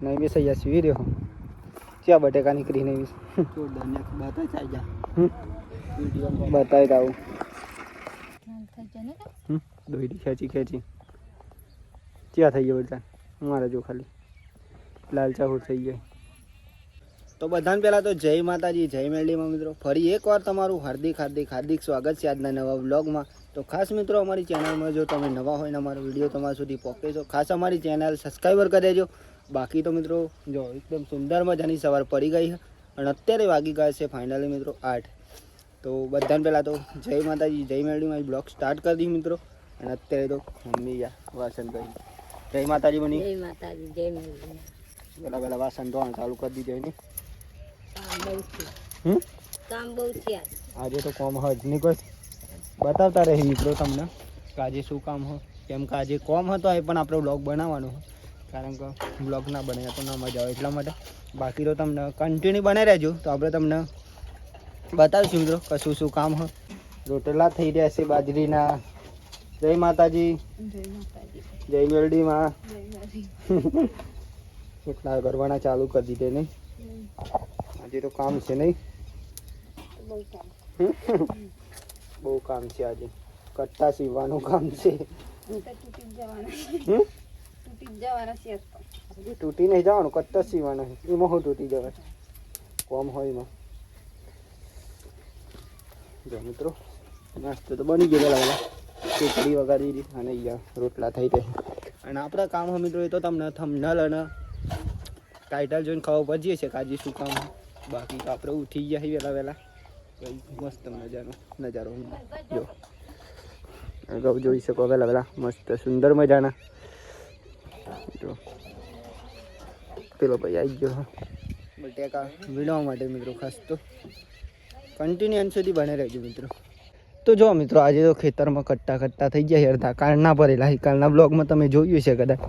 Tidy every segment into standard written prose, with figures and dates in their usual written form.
नहीं भी सही सी रहो क्या बटेका निकली नहीं बताए दाऊ दोड़ी खेची खेची क्या થઈ ગયો બધા મારા જો ખાલી લાલ ચાહુર થઈ ગઈ તો બધાને પહેલાં તો જય માતાજી જય મેરડીમાં મિત્રો ફરી એકવાર તમારું હાર્દિક હાર્દિક હાર્દિક સ્વાગત છે આજના નવા વ્લોગમાં તો ખાસ મિત્રો અમારી ચેનલમાં જો તમે નવા હોય ને અમારો વિડીયો તમારા સુધી પહોંચે તો ખાસ અમારી ચેનલ સબસ્ક્રાઈબર કરી દેજો બાકી તો મિત્રો જો એકદમ સુંદર મજાની સવાર પડી ગઈ છે અને અત્યારે વાગી ગયા છે ફાઇનલી મિત્રો 8 તો બધાને પહેલાં તો જય માતાજી જય મેરડીમાં બ્લોગ સ્ટાર્ટ કરી દી મિત્રો અને અત્યારે તો મમ્મી ગયા વાસણ કરી જય માતાજી બની જય માતાજી જય મેરડી પહેલાં પહેલાં વાસણ ધોવાનું ચાલુ કરી દીધું ને કામ બહુ છે આજે તો કોમ હજ નહીં કોઈ બતાવતા રહે મિત્રો તમને કે આજે શું કામ હોય કેમ કે આજે કોમ હતો એ પણ આપણે બ્લોગ બનાવવાનો હોય કારણ કે બ્લોગ ના બને તો ના મજા આવે એટલા માટે બાકી તો તમને કન્ટિન્યુ બનાવી રહેજો તો આપણે તમને બતાવીશું મિત્રો કે શું શું કામ હોય રોટલા થઈ રહ્યા છે બાજરીના જય માતાજી જય મેરડીમાં એટલા કરવાના ચાલુ કરી દીધે નહીં આજે તો કામ છે નહીં બહુ કામ છે આજે કટ્ટા સીવવાનું કામ છે તૂટી નહીં જવાનું કટ્ટા સીવવાના છે એમાં હું તૂટી જવાય કોમ હોય એમાં જો મિત્રો નાસ્તો તો બની ગયો પેલા ખીચડી વગાડી દીધી અને અહીંયા રોટલા થઈ ગયા અને આપણા કામ હોય મિત્રો એ તો તમને થંબનેલ અને ટાઇટલ જોઈને ખબર પડી છે કે આજે શું કામ બાકી તો આપણે ઉઠી ગયા વહેલા વહેલા મસ્ત મજાનો નજારો જો અગાઉ જોઈ શકો વહેલા વહેલા મસ્ત સુંદર મજાના જો પેલો ભાઈ આવી ગયો બટેકા વીણવા માટે મિત્રો ખાસ તો કન્ટિન્યુ અંત સુધી બને રહેજો મિત્રો તો જો મિત્રો આજે તો ખેતરમાં કટ્ટા થઈ ગયા અડધા કાલના ભરેલા કાલના બ્લોગમાં તમે જોયું છે કદાચ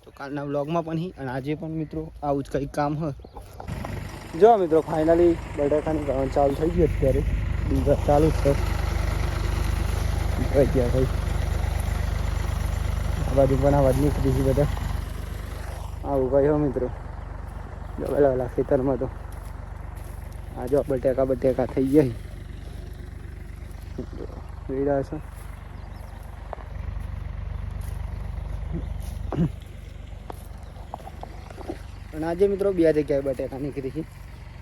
તો કાલના બ્લોગમાં પણ અને આજે પણ મિત્રો આવું જ કંઈક કામ હોય જો મિત્રો ફાઇનલી બટાકાની ગાવાનું ચાલુ થઈ ગયું અત્યારે બીજા ચાલુ જ છે ગયા ભાઈ આ બાજુ પણ આવાજ નીકળી છે બધા આવું ગયો મિત્રો જો પેલા પેલા ખેતરમાં તો આ જો બટેકા થઈ ગયા વીડા છે અને આજે મિત્રો બે જગ્યાએ બટેકા નીકળી છે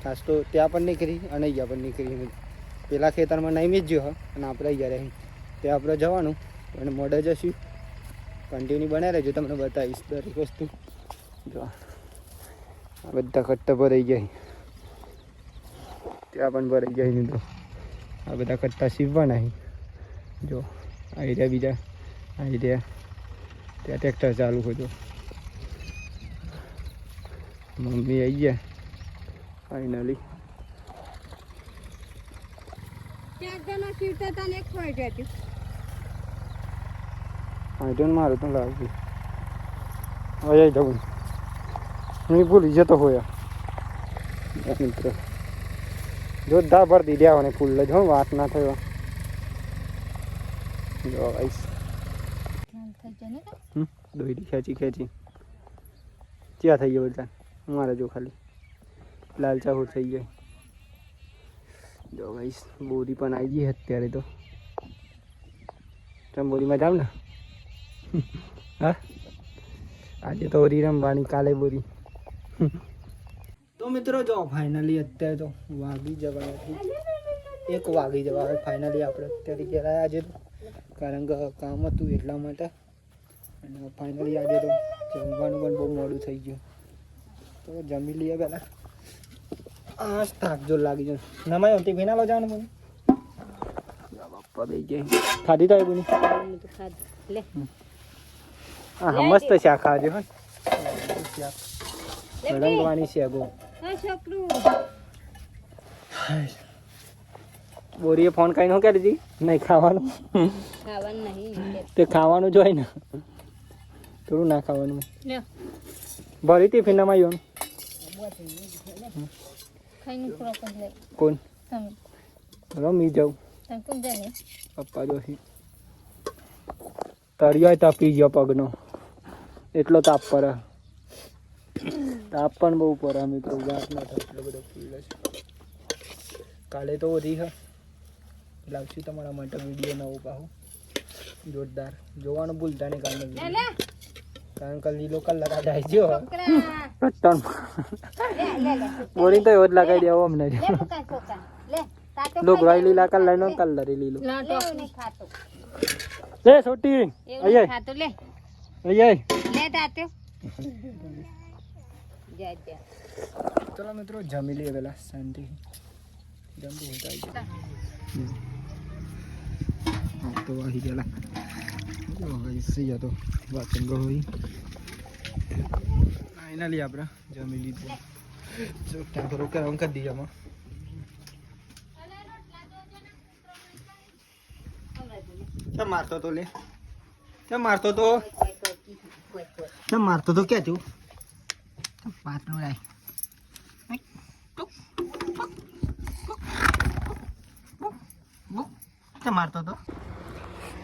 ખાસ તો ત્યાં પણ નીકળી અને અહીંયા પણ નીકળી પેલા ખેતરમાં નહીં જ ગયો અને આપણે અહીંયા રહી ત્યાં આપણે જવાનું અને મોડે જશું કન્ટિન્યુ બનાવી રહેજો તમને બતાવીશ દરેક વસ્તુ જો આ બધા કટ્ટા ભરાઈ જાય ત્યાં પણ ભરાઈ જાય મિત્રો આ બધા કટ્ટા સીવવાના જો આવી રહ્યા બીજા આવી રહ્યા ત્યાં ટ્રેક્ટર ચાલુ હતો મમ્મી આવી ગયા ફાઇનલી મારું તો લાગતું હવે જવું હું ભૂલી જતો હોય મિત્ર જોરદાર ભર દીધી આવને ફૂલ જ હો વાત ના થયો જો આઈસ દોડી ખેંચી ખેંચી ક્યાં થઈ ગયો બધા મારે જો ખાલી લાલ ચાહુર થઈ ગઈ જો આઈસ બોરી પણ આવી ગઈ અત્યારે તો બોરીમાં જાવ ને હા આજે તો ઓરી રમવાની કાલે બોરી તો મિત્રો જો ફાઇનલી અત્યારે તો વાગી જવાથી 1 વાગી જવા ફાઇનલી આપણે અત્યારે ગયા આજે તો કારણ કે કામ હતું એટલા માટે અને ફાઇનલી આજે તો જમવાનું પણ બહુ મોડું થઈ ગયું તો જમી લઈએ પહેલાં આ થાક જો લાગી જાય નમાય હોતી વિના લો જવાનું મને બાપા બે જાય ખાધી તો આવી લે હા મસ્ત શાક ખાજો હા રંગવાની છે ગો બોરીએ ફોન કરીને શું કરી દીધી નહીં ખાવાનું તે ખાવાનું જ હોય ને થોડું ના ખાવાનું ભરી ટિફિનમાં આવ્યું કોણ રમી જાઉં પપ્પા જોશી તળિયો તપી ગયો પગનો એટલો તાપ પર તાપ પણ બહુ પડે મિત્રો, વાત ના થાય એટલો બધો ફૂલ છે. કાલે તો વધી છે, લાવશું તમારા માટે વિડીયો નવો પાહો જોરદાર. જોવાનું ભૂલતા નહીં કાલનો વિડીયો, કારણ કે લીલો કલર જાય છે બોલી તો એવો જ લગાવી દેવો અમને. ડોગરાઈ લીલા કલર નો કલર લીલો લે છોટી ચલો મિત્રો જમી લઈએ પેલા શાંતિ જમવું તો આવી ગયેલા તો વાચન ગઈ ફાઇનલી આપણે જમી લીધું. ત્યાં થોડું કેમ કરી દઈએ આમાં કેમ મારતો તો લે કેમ મારતો તો ક્યાં છું પાતળું રાય કેમ મારતો તો.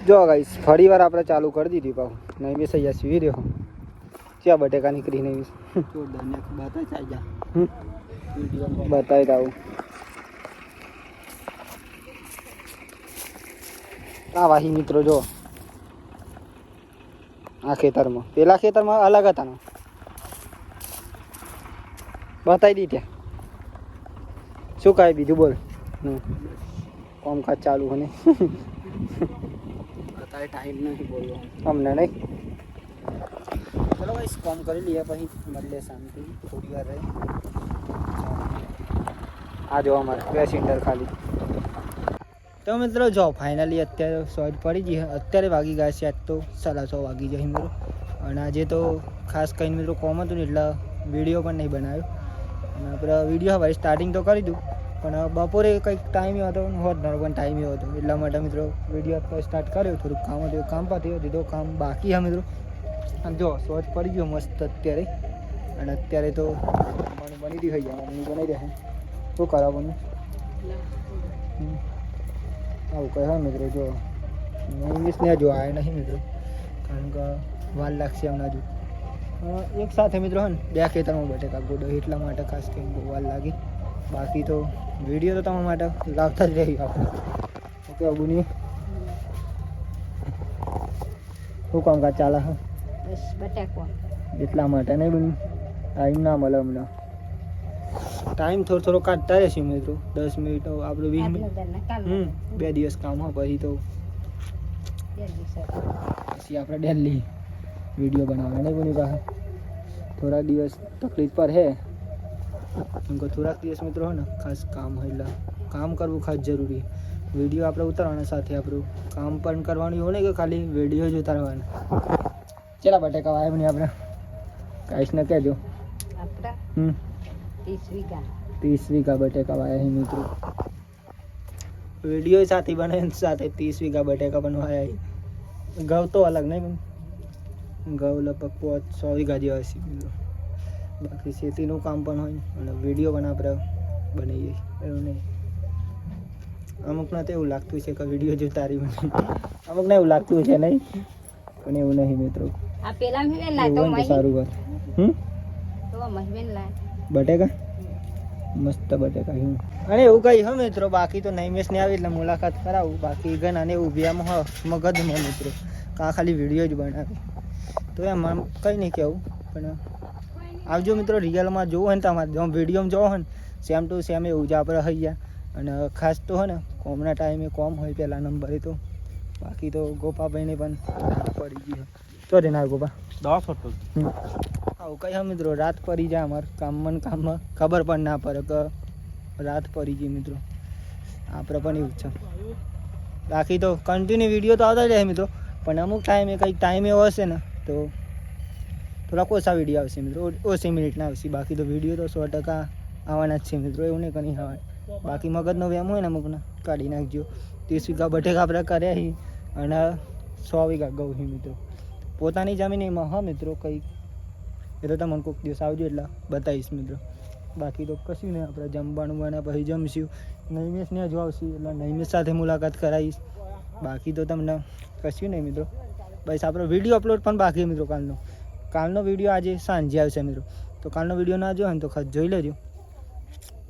જો ગાઈસ ફરી વાર આપણે ચાલુ કરી દીધી પાછું નહીં બેસ અહીંયા સીવી રહ્યો ક્યાં બટેકા નીકળી નહીં બતાવી દઉં. આ વાહી મિત્રો જો આ ખેતરમાં પેલા ખેતરમાં અલગ હતા ને બતાવી દી ત્યાં શું કાંઈ બીજું બોલ કામકાજ ચાલુ હોય ને અત્યારે ટાઈમ નથી બોલવો અમને નહીં. ચલો ભાઈ કામ કરી લઈએ પછી મળીએ શાંતિ થોડી વાર રહી. આ જો અમારે પેસેન્જર ખાલી તો મિત્રો જો ફાઇનલી અત્યારે શોર્ટ પડી ગઈ અત્યારે વાગી ગયા છે આજ તો 6:30 વાગી જાય મિત્રો. અને આજે તો ખાસ કરીને મિત્રો કોમ હતું ને એટલે વિડીયો પણ નહીં બનાવ્યો. અને આપણે વિડીયો હવે સ્ટાર્ટિંગ તો કરી દઉં પણ બપોરે કંઈક ટાઈમ હતો હોત પણ ટાઈમ એવો હતો એટલા માટે મિત્રો વિડીયો સ્ટાર્ટ કર્યો. થોડુંક કામ હતું કામ પાથી દીધો કામ બાકી હા મિત્રો. અને જો શોર્ટ પડી ગયો મસ્ત અત્યારે. અને અત્યારે તો બની થઈ જાય બનાવી દે શું કરાવવાનું આવું કહે હા મિત્રો. જો ઇંગ્લિશને જો આવે નહીં મિત્રો કારણ કે વાર લાગશે હમણાં હજુ એક સાથે મિત્રો હે ને 2 ખેતરમાં બટેકા ગોડો એટલા માટે ખાસ કરીને બહુ વાર લાગી. બાકી તો વિડીયો તો તમારા માટે લાવતા જ રહી આપણે. ઓકે અબુની શું કામકાજ ચાલે હા બસ બટાકો એટલા માટે નહીં બની ટાઈમ ના મળે હમણાં. ટાઈમ થોડો કાઢતા રહેશે મિત્રો 10 મિનિટ આપણે 20 મિનિટ 2 દિવસ કામ હોય પછી તો પછી આપણે ડેલી વિડીયો બનાવવા નહીં બની પાસે થોડા દિવસ તકલીફ પર હે કેમ કે થોડાક દિવસ મિત્રો હોય ને ખાસ કામ હોય એટલે કામ કરવું ખાસ જરૂરી. વિડીયો આપણે ઉતારવાના સાથે આપણું કામ પણ કરવાનું એવું નહીં કે ખાલી વિડીયો જ ઉતારવાના. ચલા બટેકા વાય બની આપણે કાંઈશ ને કહેજો. 30 વીઘા બટેકા વાયા છે મિત્રો. વિડીયો સાથે બને સાથે 30 વીઘા બટેકા પણ વાયા. ઘઉં તો અલગ નહીં ઘઉં લગભગ 100 વીઘા જેવા હશે મિત્રો. બાકી ખેતીનું કામ પણ હોય અને વિડીયો પણ આપણે બનાવીએ એવું નહીં. અમુકને તો એવું લાગતું છે કે વિડીયો જો તારી બને અમુકને એવું લાગતું છે નહીં પણ એવું નહીં મિત્રો. આ પેલા મેં લાતો મહી સારું વાત તો મહવેન લા બટેકા મસ્ત બટેકા અને એવું કઈ હો મિત્રો. બાકી તો નહીં મેસને આવી એટલે મુલાકાત કરાવું. બાકી ઘણા ને ઉભિયામાં હો મગજમાં મિત્રો કાં ખાલી વિડીયો જ બનાવે તો એમ કંઈ નહીં કહેવું પણ આવજો મિત્રો. રિયલમાં જોવું હોય ને તમારે જો વિડીયોમાં જોવો હોય ને સેમ ટુ સેમ એવું જ આપણે થઈ ગયા. અને ખાસ તો હોય ને કોમના ટાઈમે કોમ હોય પહેલાં નંબરે તો. બાકી તો ગોપાભાઈને પણ પડી ગઈ તો જ ના ગોપા 10 આવું કઈ હા મિત્રો. રાત પડી જાય અમારે કામમાં ખબર પણ ના પડે કે રાત પડી ગઈ મિત્રો. આપણે પણ એવું જ છે. બાકી તો કન્ટિન્યુ વિડીયો તો આવતા જ રહે મિત્રો પણ અમુક ટાઈમે કંઈક ટાઈમ એવો હશે ને તો થોડાક ઓછા વિડીયો આવશે મિત્રો ઓછી મિનિટના આવશે. બાકી તો વિડીયો તો 100% આવવાના જ છે મિત્રો એવું નહીં કંઈ આવવાના. બાકી મગજનો વ્યામ હોય ને અમુકને કાઢી નાખજો. 30 વીઘા બટેકા આપણે કર્યા છીએ અને 100 વીઘા ઘઉં છે મિત્રો. પોતાની જમીન એમાં હા મિત્રો કંઈક એ તો તમને કોઈક દિવસ આવજો એટલે બતાવીશ મિત્રો. બાકી તો કશું નહીં આપણે જમવાનું બને પછી જમશું. નૈમેશને જો આવશું એટલે નૈમેશ સાથે મુલાકાત કરાવીશ. બાકી તો તમને કશું નહીં મિત્રો. બસ આપણો વિડીયો અપલોડ પણ બાકી મિત્રો કાલનો વિડીયો આજે સાંજે આવશે મિત્રો. તો કાલનો વિડીયો ના જોયો ને તો ખાસ જોઈ લેજો,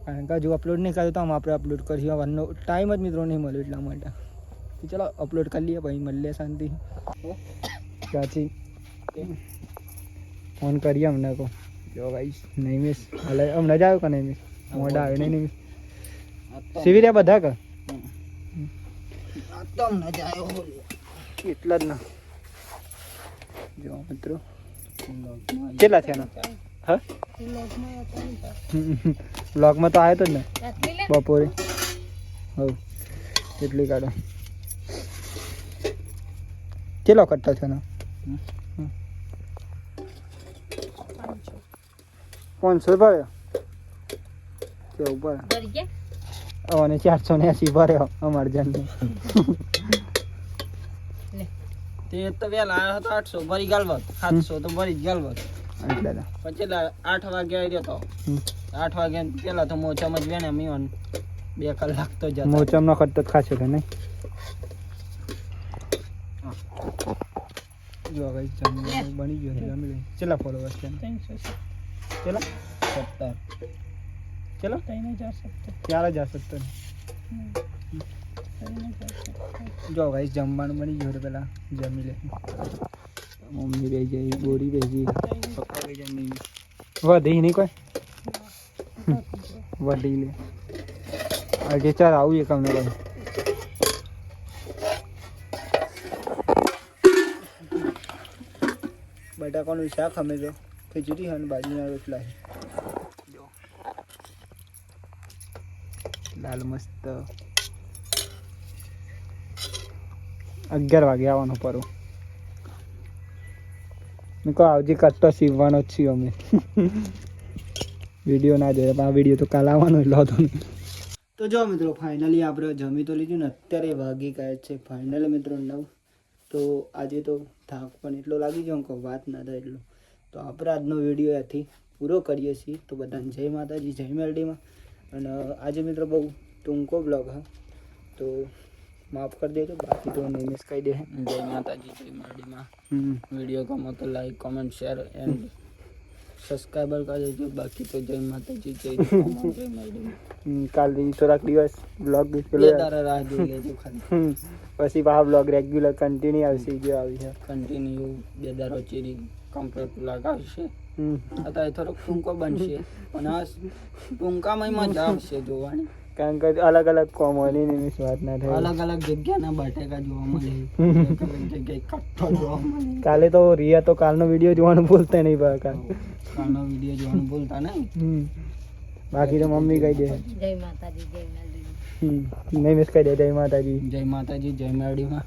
કારણ કે હજુ અપલોડ નહીં કર્યો તો આમ આપણે અપલોડ કરીશું. આવવાનો ટાઈમ જ મિત્રો નહીં મળ્યો એટલા માટે. તો ચલો અપલોડ કરી લઈએ પછી મળીએ શાંતિ. સાચી ફોન કરીએ અમને કહો જો ગાઈસ નહીં મિસ હમણાં જ આવ્યો કે નહીં મિસ મોડા આવ્યો નહીં મિસ સીવી રહ્યા બધા કે એટલા જ ના જો મિત્રો કેટલા થયા હા બ્લોગમાં તો આવ્યો તો જ ને બપોરે હવ એટલી કાઢો કેટલો કટ્ટો છે ને 500 ભર્યો કેવું ભરે અને 480 ભર્યો અમારે જણને તે તો વેલા આવ્યો હતો 800 ભરી ગાલવત 700 તો ભરી જ ગાલવત એટલે પછી 8 વાગે આવ્યો તો 8 વાગે પેલા તો મોચમ જ વેને મીવન 2 કલાક તો જતા મોચમનો ખર્ચો ખાસો છે નહીં જો ભાઈ જમવાનું બની ગયો છે જમી લઈ કેટલા ફોલોવર્સ છે 370 કેટલા 70 ચલો 4070 જો ભાઈ જમવાનું બની ગયું તો પેલા જમી લે મમ્મી બે જાય બોરી બેસી પપ્પા બે જાય નહીં વધી નહીં કોઈ વધી લે આજે ચાર આવું એક અમને ભાઈ બટાકાનું શાક અમે તો ખીચડી અને બાજરીના રોટલા જો લાલ મસ્ત 11 વાગે આવવાનું પરું મેં કહો આવજી કટ્ટો સીવવાનો જ છીએ અમે વિડીયો ના જોઈએ પણ આ વિડીયો તો કાલ આવવાનો એટલે હતો નહીં. તો જો મિત્રો ફાઇનલી આપણે જમી તો લીધું ને અત્યારે વાગી ગયા છે ફાઇનલી મિત્રો 9. તો આજે તો થાક પણ એટલો લાગી ગયો કે વાત ના થાય એટલો. તો આપણે આજનો વિડીયો ત્યાંથી પૂરો કરીએ છીએ. તો બધાને જય માતાજી જય મેલડીમાં. અને આજે મિત્રો બહુ ટૂંકો બ્લોગ હા તો માફ કરી દેજો બાકી તો નહીં મિસ કહી દે. જય માતાજી જય મેલડીમાં. વિડીયો ગમો તો like comment share and subscriber કરી દેજો. બાકી તો જય માતાજી જય મેલડીમાં. કાલે થોડાક દિવસ બ્લોગ બે તારા રાહ જોઈ લેજો ખાલી પછી પાછા બ્લોગ રેગ્યુલર કન્ટિન્યુ આવશે જે આવી છે કન્ટિન્યુ બે દારો ચીરી કમ્પ્લીટ લગાવશે. અત્યારે થોડોક ટૂંકો બનશે પણ આ ટૂંકામાં મજા આવશે જોવાની કારણ કે અલગ અલગ કોમ હોય ને એની વાત ના થાય. અલગ અલગ જગ્યાના બટેકા જોવા મળે અલગ અલગ જગ્યાએ કટ્ટો જોવા મળે. કાલે તો રિયા તો કાલનો વિડીયો જોવાનું ભૂલતા નહીં બકા કાલનો વિડીયો જોવાનું ભૂલતા નહીં. બાકી તો મમ્મી કહી દે જય માતાજી જય મેલડી નહીં મિસ કહી દે જય માતાજી જય માતાજી જય મેલડીમાં.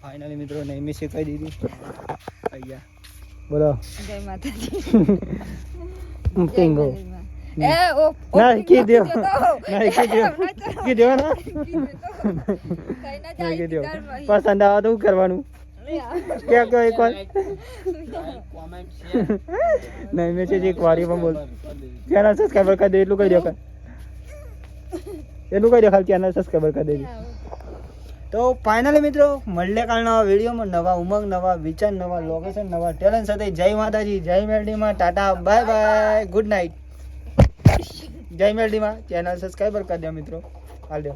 ફાઇનલી મિત્રો નહીં મિસ કહી દીધું અહીંયા બોલો જય માતાજી ટેંગો એ ઓ ના કીધો ના કીધો ના કીધો પસંદ આવે તો શું કરવાનું ક્યાં કહો એક વાર કોમેન્ટ શેર નહીં મેસેજ એક વાર પણ બોલ ચેનલ સબસ્ક્રાઈબર કરી દે એટલું કહી દો એટલું કહી દો ખાલી ચેનલ સબસ્ક્રાઈબર કરી દેજો. તો ફાઇનલી મિત્રો મળીએ કાલના વિડીયોમાં નવા ઉમંગ નવા વિચાર નવા લોકેશન નવા ટેલેન્ટ સાથે જય માતાજી જય Meldima tata bye bye good night જય મેલડીમાં ચેનલ સબસ્ક્રાઈબર કરી દો મિત્રો હાલ દો.